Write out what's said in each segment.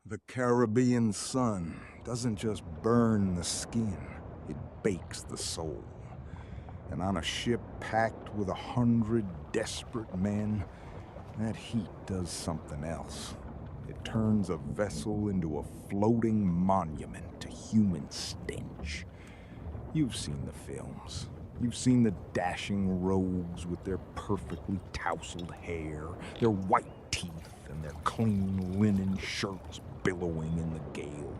The Caribbean sun doesn't just burn the skin, it bakes the soul. And on a ship packed with 100 desperate men, that heat does something else. It turns a vessel into a floating monument to human stench. You've seen the films. You've seen the dashing rogues with their perfectly tousled hair, their white teeth, and their clean linen shirts billowing in the gale.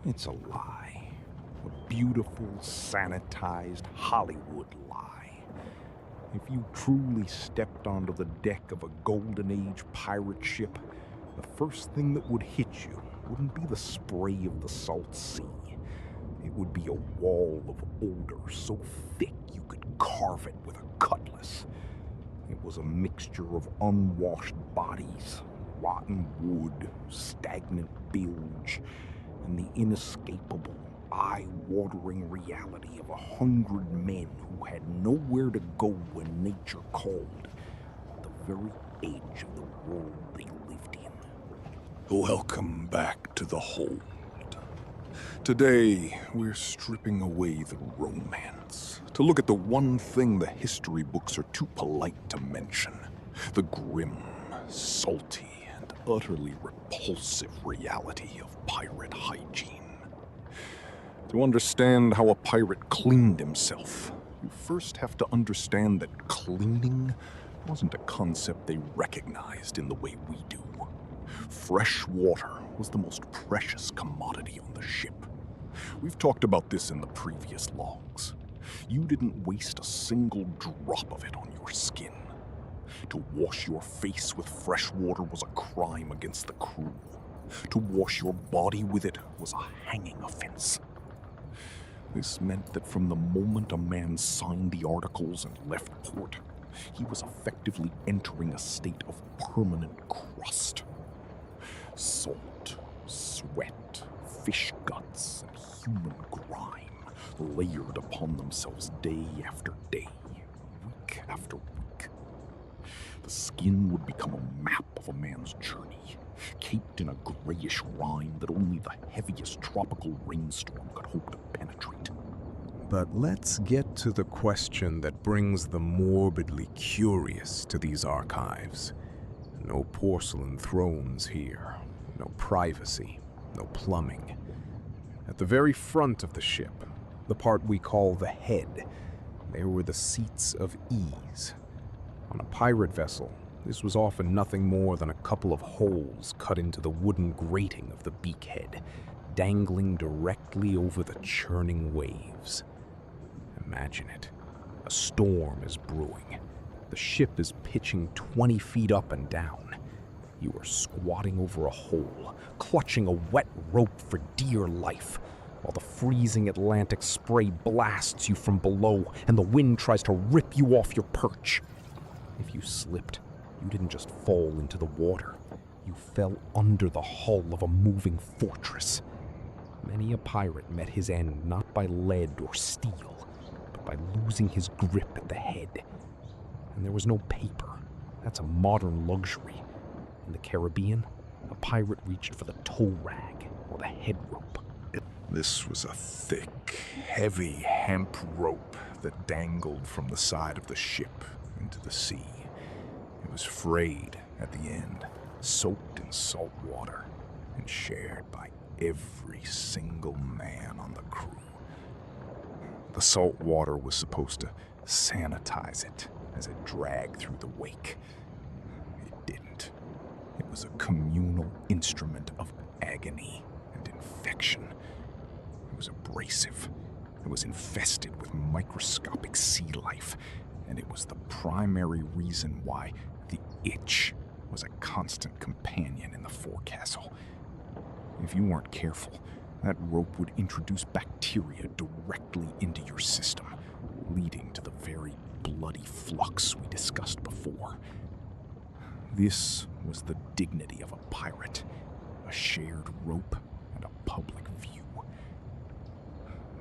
It's a lie. A beautiful, sanitized Hollywood lie. If you truly stepped onto the deck of a Golden Age pirate ship, the first thing that would hit you wouldn't be the spray of the salt sea. It would be a wall of odor so thick you could carve it with a cutlass. It was a mixture of unwashed bodies, rotten wood, stagnant bilge, and the inescapable, eye-watering reality of 100 men who had nowhere to go when nature called, at the very edge of the world they lived in. Welcome back to the hold. Today, we're stripping away the romance to look at the one thing the history books are too polite to mention: the grim, salty, and utterly repulsive reality of pirate hygiene. To understand how a pirate cleaned himself, you first have to understand that cleaning wasn't a concept they recognized in the way we do. Fresh water was the most precious commodity on the ship. We've talked about this in the previous logs. You didn't waste a single drop of it on your skin. To wash your face with fresh water was a crime against the crew. To wash your body with it was a hanging offense. This meant that from the moment a man signed the articles and left port, he was effectively entering a state of permanent crust. Salt, sweat, fish guts, and human grime layered upon themselves day after day, week after week. The skin would become a map of a man's journey, caked in a grayish rime that only the heaviest tropical rainstorm could hope to penetrate. But let's get to the question that brings the morbidly curious to these archives. No porcelain thrones here, no privacy, no plumbing. At the very front of the ship, the part we call the head, there were the seats of ease. On a pirate vessel, this was often nothing more than a couple of holes cut into the wooden grating of the beakhead, dangling directly over the churning waves. Imagine it. A storm is brewing. The ship is pitching 20 feet up and down. You are squatting over a hole, clutching a wet rope for dear life, while the freezing Atlantic spray blasts you from below and the wind tries to rip you off your perch. If you slipped, you didn't just fall into the water. You fell under the hull of a moving fortress. Many a pirate met his end not by lead or steel, but by losing his grip at the head. And there was no paper. That's a modern luxury. In the Caribbean, a pirate reached for the tow rag or the head rope. This was a thick, heavy hemp rope that dangled from the side of the ship into the sea. It was frayed at the end, soaked in salt water, and shared by every single man on the crew. The salt water was supposed to sanitize it as it dragged through the wake. It didn't. It was a communal instrument of agony and infection. It was abrasive. It was infested with microscopic sea life, and it was the primary reason why the itch was a constant companion in the forecastle. If you weren't careful, that rope would introduce bacteria directly into your system, leading to the very bloody flux we discussed before. This was the dignity of a pirate, a shared rope and a public view.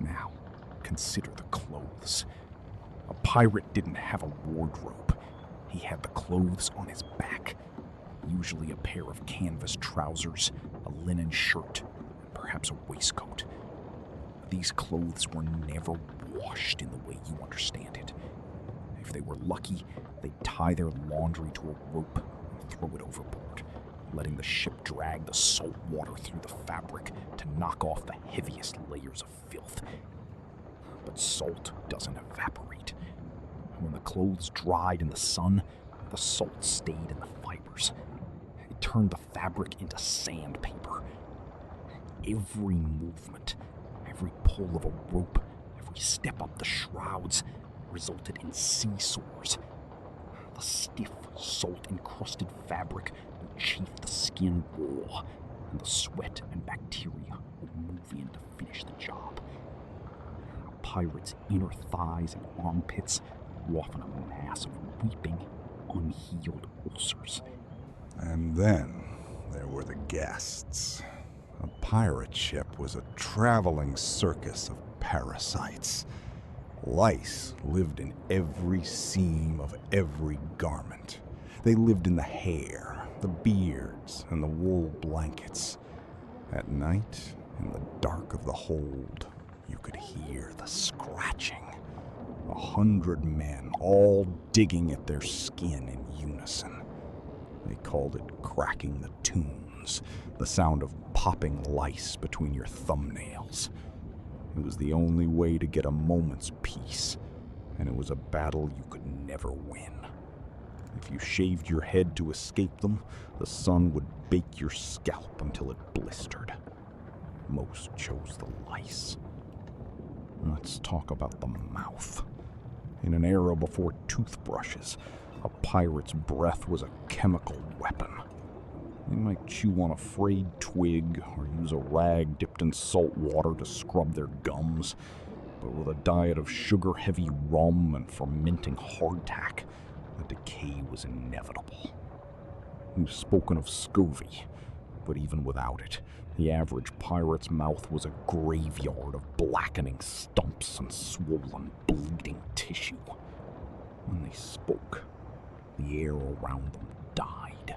Now, consider the clothes. A pirate didn't have a wardrobe. He had the clothes on his back. usually a pair of canvas trousers, a linen shirt, and perhaps a waistcoat. These clothes were never washed in the way you understand it. If they were lucky, they'd tie their laundry to a rope and throw it overboard, letting the ship drag the salt water through the fabric to knock off the heaviest layers of filth. But salt doesn't evaporate. When the clothes dried in the sun, the salt stayed in the fibers. It turned the fabric into sandpaper. Every movement, every pull of a rope, every step up the shrouds resulted in seesaws. The stiff, salt-encrusted fabric would chafe the skin raw, and the sweat and bacteria would move in to finish the job. A pirate's inner thighs and armpits were often a mass of weeping, unhealed ulcers. And then there were the guests. A pirate ship was a traveling circus of parasites. Lice lived in every seam of every garment. They lived in the hair, the beards, and the wool blankets. At night, in the dark of the hold, you could hear the scratching. 100 men all digging at their skin in unison. They called it cracking the tunes, the sound of popping lice between your thumbnails. It was the only way to get a moment's peace, and it was a battle you could never win. If you shaved your head to escape them, the sun would bake your scalp until it blistered. Most chose the lice. Let's talk about the mouth. In an era before toothbrushes, a pirate's breath was a chemical weapon. They might chew on a frayed twig or use a rag dipped in salt water to scrub their gums, but with a diet of sugar-heavy rum and fermenting hardtack, the decay was inevitable. We've spoken of scurvy, but even without it, the average pirate's mouth was a graveyard of blackening stumps and swollen, bleeding tissue. When they spoke, the air around them died.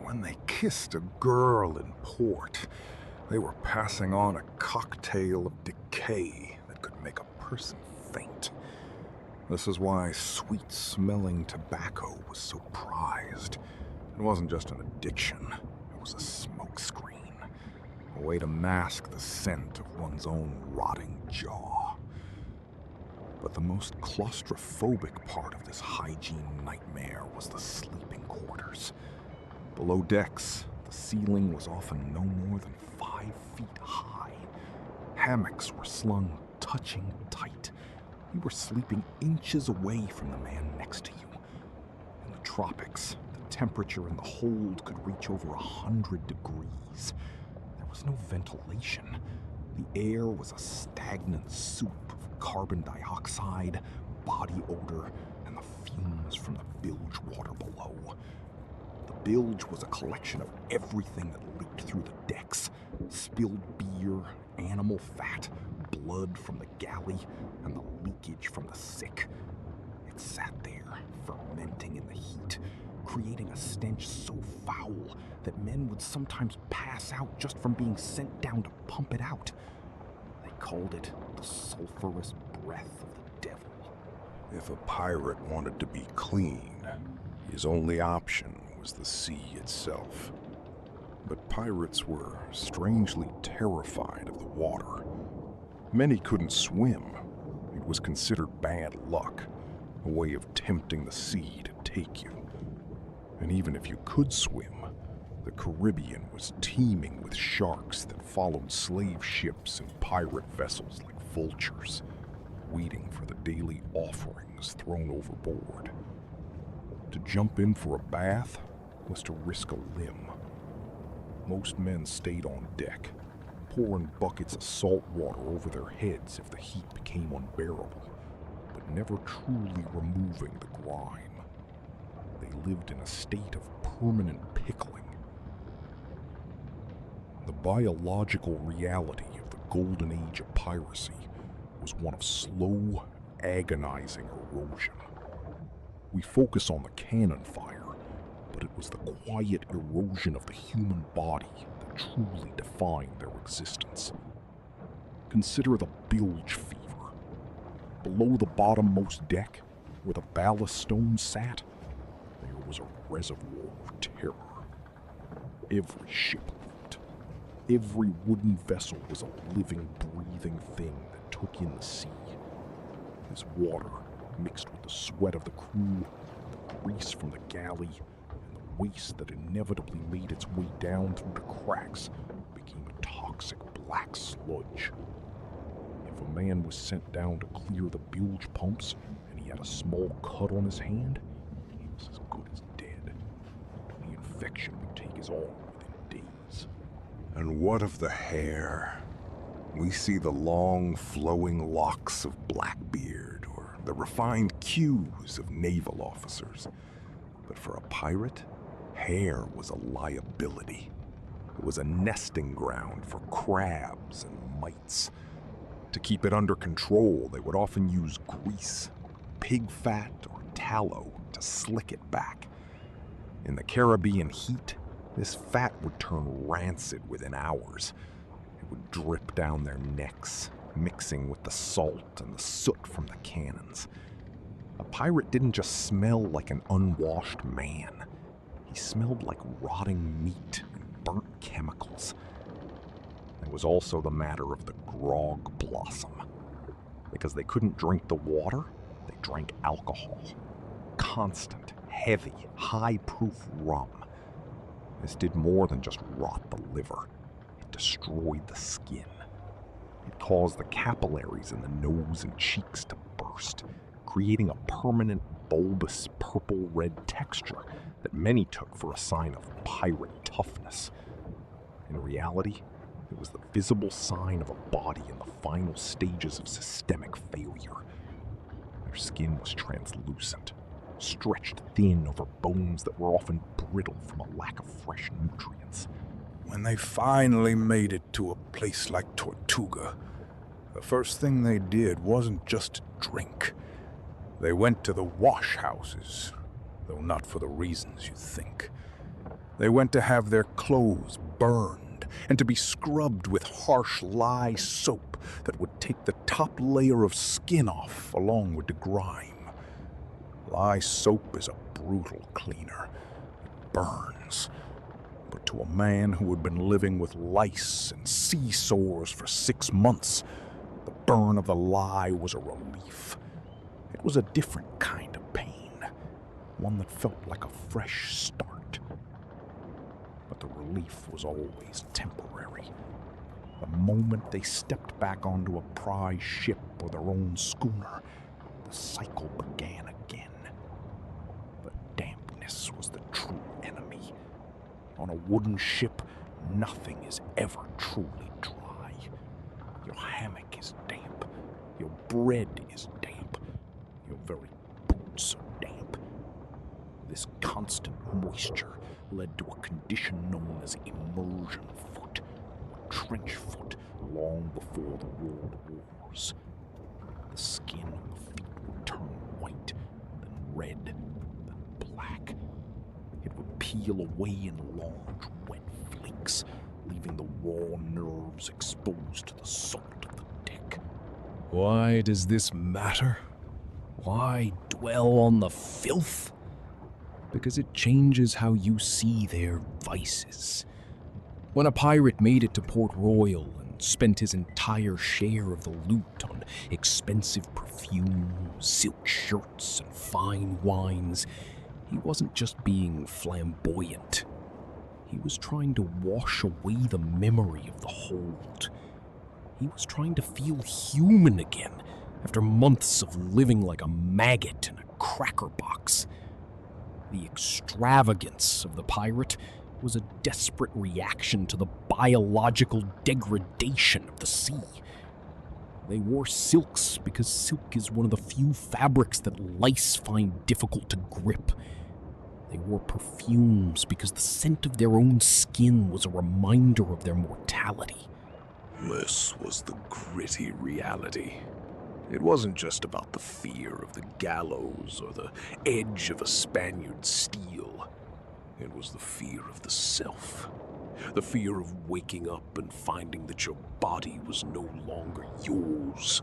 When they kissed a girl in port, they were passing on a cocktail of decay that could make a person faint. This is why sweet-smelling tobacco was so prized. It wasn't just an addiction, it was a smokescreen, a way to mask the scent of one's own rotting jaw. But the most claustrophobic part of this hygiene nightmare was the sleeping quarters. Below decks, the ceiling was often no more than 5 feet high. Hammocks were slung touching tight. You were sleeping inches away from the man next to you. In the tropics, the temperature in the hold could reach over 100 degrees. There was no ventilation. The air was a stagnant soup of carbon dioxide, body odor, and the fumes from the bilge water below. The bilge was a collection of everything that leaked through the decks. Spilled beer, animal fat, blood from the galley, and the leakage from the sick. It sat there, fermenting in the heat, creating a stench so foul that men would sometimes pass out just from being sent down to pump it out. They called it the sulfurous breath of the devil. If a pirate wanted to be clean, his only option was the sea itself. But pirates were strangely terrified of the water. Many couldn't swim. It was considered bad luck, a way of tempting the sea to take you. And even if you could swim, the Caribbean was teeming with sharks that followed slave ships and pirate vessels like vultures, waiting for the daily offerings thrown overboard. To jump in for a bath was to risk a limb. Most men stayed on deck, pouring buckets of salt water over their heads if the heat became unbearable, but never truly removing the grime. They lived in a state of permanent pickling. The biological reality of the golden age of piracy was one of slow, agonizing erosion. We focus on the cannon fire, but it was the quiet erosion of the human body that truly defined their existence. Consider the bilge fever. Below the bottommost deck, where the ballast stone sat, there was a reservoir of terror. Every ship leaked. Every wooden vessel was a living, breathing thing that took in the sea. This water, mixed with the sweat of the crew, the grease from the galley, and the waste that inevitably made its way down through the cracks, became a toxic black sludge. If a man was sent down to clear the bilge pumps, and he had a small cut on his hand, he was as good as dead. The infection would take his arm within days. And what of the hair? We see the long, flowing locks of Blackbeard, or the refined queues of naval officers. But for a pirate, hair was a liability. It was a nesting ground for crabs and mites. To keep it under control, they would often use grease, pig fat, or tallow to slick it back. In the Caribbean heat, this fat would turn rancid within hours. It would drip down their necks, mixing with the salt and the soot from the cannons. A pirate didn't just smell like an unwashed man. He smelled like rotting meat and burnt chemicals. There was also the matter of the grog blossom. Because they couldn't drink the water, they drank alcohol. Constant, heavy, high-proof rum. This did more than just rot the liver. It destroyed the skin. It caused the capillaries in the nose and cheeks to burst, creating a permanent, bulbous, purple-red texture that many took for a sign of pirate toughness. In reality, it was the visible sign of a body in the final stages of systemic failure. Their skin was translucent, stretched thin over bones that were often brittle from a lack of fresh nutrients. When they finally made it to a place like Tortuga, the first thing they did wasn't just to drink. They went to the wash houses, though not for the reasons you think. They went to have their clothes burned and to be scrubbed with harsh lye soap that would take the top layer of skin off along with the grime. Lye soap is a brutal cleaner. It burns. But to a man who had been living with lice and sea sores for 6 months, the burn of the lye was a relief. It was a different kind of pain, one that felt like a fresh start. But the relief was always temporary. The moment they stepped back onto a prize ship or their own schooner, the cycle began again. The dampness was the true enemy. On a wooden ship, nothing is ever truly dry. Your hammock is damp. Your bread is damp. Your very boots are damp. This constant moisture led to a condition known as immersion foot, or trench foot, long before the World Wars. The skin on the feet would turn white, then red, then black. It would peel away in large, wet flakes, leaving the raw nerves exposed to the salt of the deck. Why does this matter? Why dwell on the filth? Because it changes how you see their vices. When a pirate made it to Port Royal and spent his entire share of the loot on expensive perfume, silk shirts, and fine wines, he wasn't just being flamboyant. He was trying to wash away the memory of the hold. He was trying to feel human again after months of living like a maggot in a cracker box. The extravagance of the pirate was a desperate reaction to the biological degradation of the sea. They wore silks because silk is one of the few fabrics that lice find difficult to grip. They wore perfumes because the scent of their own skin was a reminder of their mortality. This was the gritty reality. It wasn't just about the fear of the gallows or the edge of a Spaniard's steel. It was the fear of the self. The fear of waking up and finding that your body was no longer yours,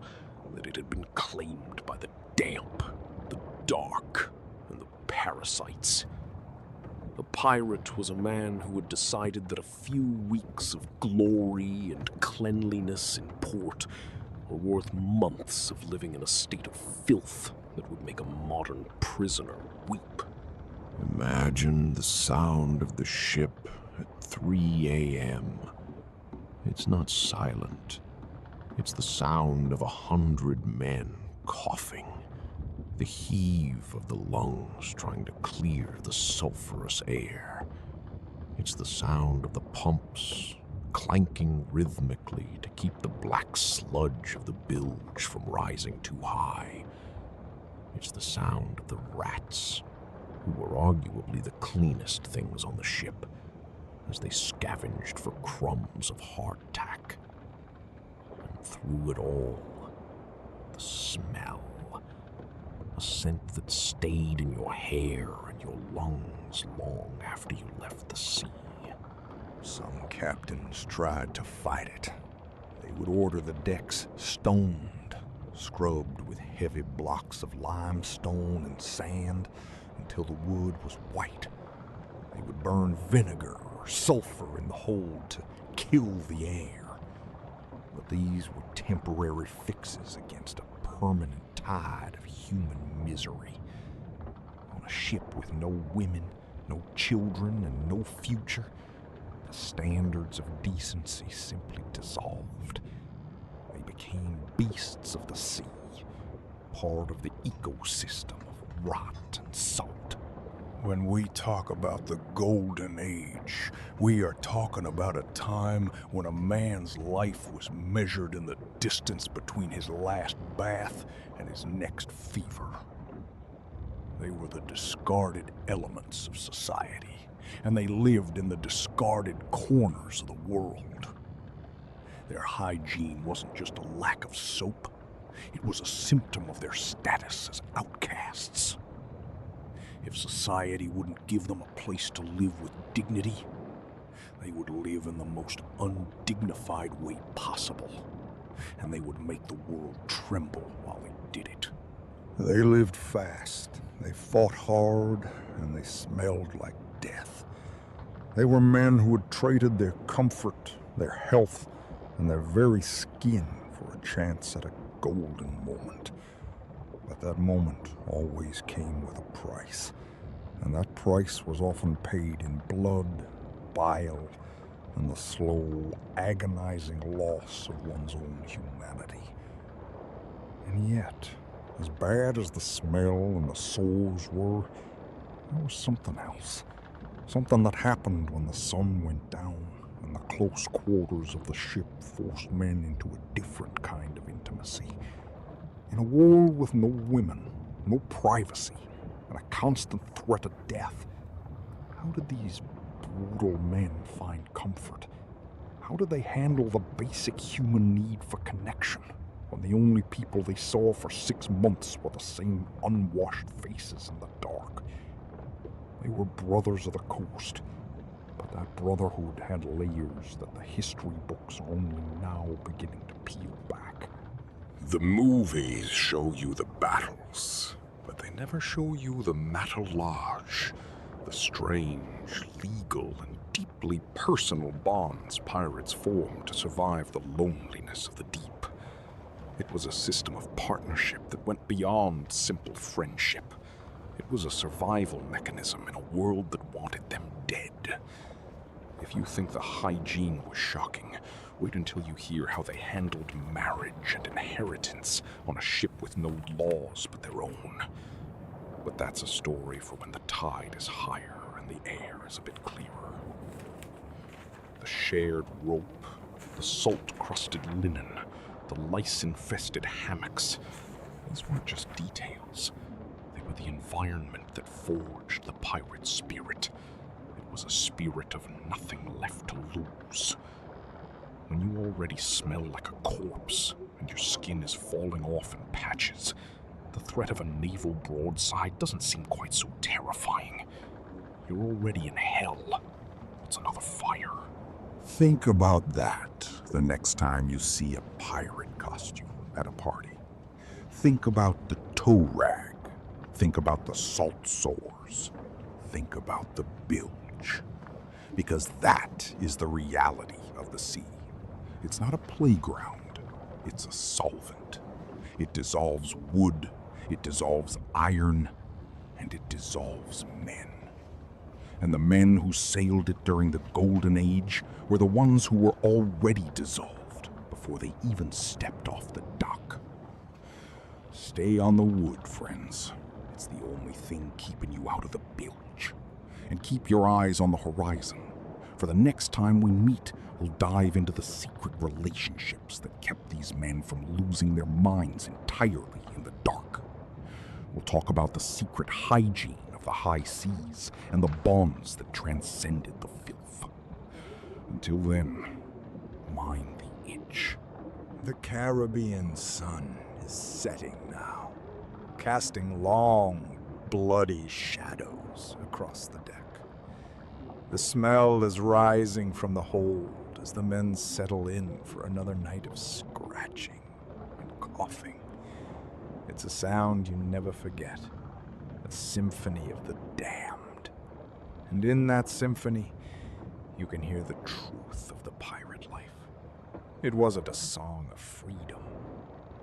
that it had been claimed by the damp, the dark, and the parasites. A pirate was a man who had decided that a few weeks of glory and cleanliness in port were worth months of living in a state of filth that would make a modern prisoner weep. Imagine the sound of the ship at 3 a.m. It's not silent. It's the sound of 100 men coughing. The heave of the lungs trying to clear the sulfurous air. It's the sound of the pumps clanking rhythmically to keep the black sludge of the bilge from rising too high. It's the sound of the rats, who were arguably the cleanest things on the ship, as they scavenged for crumbs of hardtack. And through it all, the smell. A scent that stayed in your hair and your lungs long after you left the sea. Some captains tried to fight it. They would order the decks stoned, scrubbed with heavy blocks of limestone and sand until the wood was white. They would burn vinegar or sulfur in the hold to kill the air. But these were temporary fixes against a permanent tide of human misery. On a ship with no women, no children, and no future, the standards of decency simply dissolved. They became beasts of the sea, part of the ecosystem of rot and salt. When we talk about the Golden Age, we are talking about a time when a man's life was measured in the distance between his last bath and his next fever. They were the discarded elements of society, and they lived in the discarded corners of the world. Their hygiene wasn't just a lack of soap, it was a symptom of their status as outcasts. If society wouldn't give them a place to live with dignity, they would live in the most undignified way possible, and they would make the world tremble while they did it. They lived fast, they fought hard, and they smelled like death. They were men who had traded their comfort, their health, and their very skin for a chance at a golden moment. But that moment always came with a price, and that price was often paid in blood, bile, and the slow, agonizing loss of one's own humanity. And yet, as bad as the smell and the sores were, there was something else. Something that happened when the sun went down and the close quarters of the ship forced men into a different kind of intimacy. In a world with no women, no privacy, and a constant threat of death, how did these brutal men find comfort? How did they handle the basic human need for connection when the only people they saw for 6 months were the same unwashed faces in the dark? They were brothers of the coast, but that brotherhood had layers that the history books are only now beginning to peel back. The movies show you the battles, but they never show you the mateloage, the strange, legal, and deeply personal bonds pirates formed to survive the loneliness of the deep. It was a system of partnership that went beyond simple friendship. It was a survival mechanism in a world that wanted them dead. If you think the Hygiene was shocking, wait until you hear how they handled marriage and inheritance on a ship with no laws but their own. But that's a story for when the tide is higher and the air is a bit clearer. The shared rope, the salt-crusted linen, the lice-infested hammocks, these weren't just details. They were the environment that forged the pirate spirit. It was a spirit of nothing left to lose. When you already smell like a corpse and your skin is falling off in patches, the threat of a naval broadside doesn't seem quite so terrifying. You're already in hell. It's another fire. Think about that the next time you see a pirate costume at a party. Think about the tow rag. Think about the salt sores. Think about the bilge. Because that is the reality of the sea. It's not a playground. It's a solvent. It dissolves wood, it dissolves iron, and it dissolves men. And the men who sailed it during the Golden Age were the ones who were already dissolved before they even stepped off the dock. Stay on the wood, friends. It's the only thing keeping you out of the bilge. And keep your eyes on the horizon. For the next time we meet, we'll dive into the secret relationships that kept these men from losing their minds entirely in the dark. We'll talk about the secret hygiene of the high seas and the bonds that transcended the filth. Until then, mind the itch. The Caribbean sun is setting now, casting long, bloody shadows across the deck. The smell is rising from the hold as the men settle in for another night of scratching and coughing. It's a sound you never forget, a symphony of the damned. And in that symphony, you can hear the truth of the pirate life. It wasn't a song of freedom.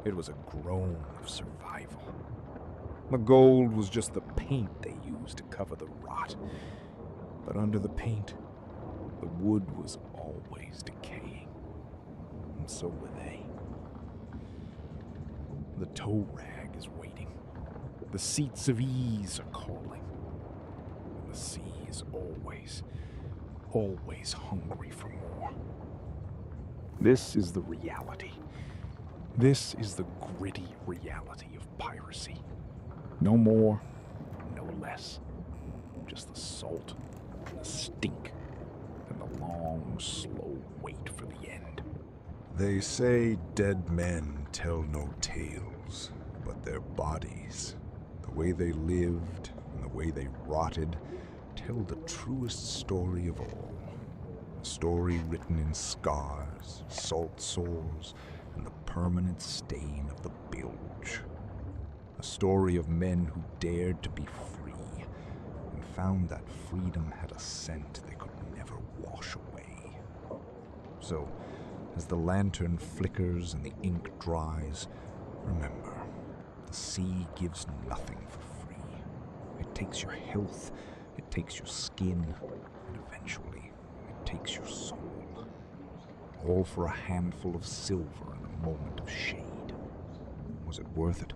It was a groan of survival. The gold was just the paint they used to cover the rot. But under the paint, the wood was always decaying. And so were they. The tow rag is waiting. The seats of ease are calling. And the sea is always, always hungry for more. This is the reality. This is the gritty reality of piracy. No more, no less. Just the salt, and the stink, and the long, slow wait for the end. They say dead men tell no tales, but their bodies, the way they lived and the way they rotted, tell the truest story of all. A story written in scars, salt sores, and the permanent stain of the bilge. A story of men who dared to be free and found that freedom had a scent they could never wash away. So, as the lantern flickers and the ink dries, remember, the sea gives nothing for free. It takes your health, it takes your skin, and eventually, it takes your soul. All for a handful of silver and a moment of shade. Was it worth it?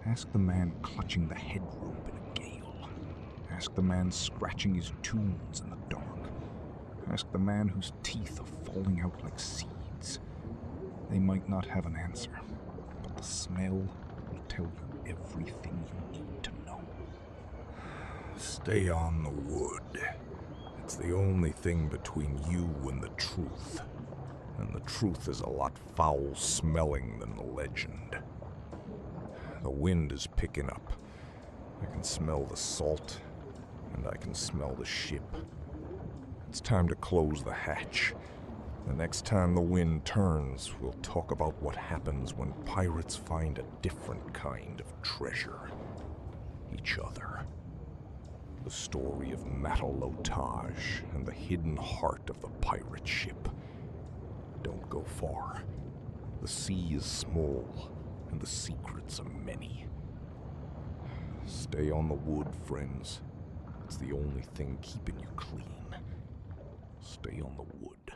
Ask the man clutching the head rope in a gale. Ask the man scratching his tunes in the dark. Ask the man whose teeth are falling out like seeds. They might not have an answer, but the smell will tell you everything you need to know. Stay on the wood. It's the only thing between you and the truth. And the truth is a lot foul-smelling than the legend. The wind is picking up. I can smell the salt, and I can smell the ship. It's time to close the hatch. The next time the wind turns, we'll talk about what happens when pirates find a different kind of treasure. Each other. The story of Matalotage and the hidden heart of the pirate ship. Don't go far. The sea is small, and the secrets are many. Stay on the wood, friends. It's the only thing keeping you clean. Stay on the wood.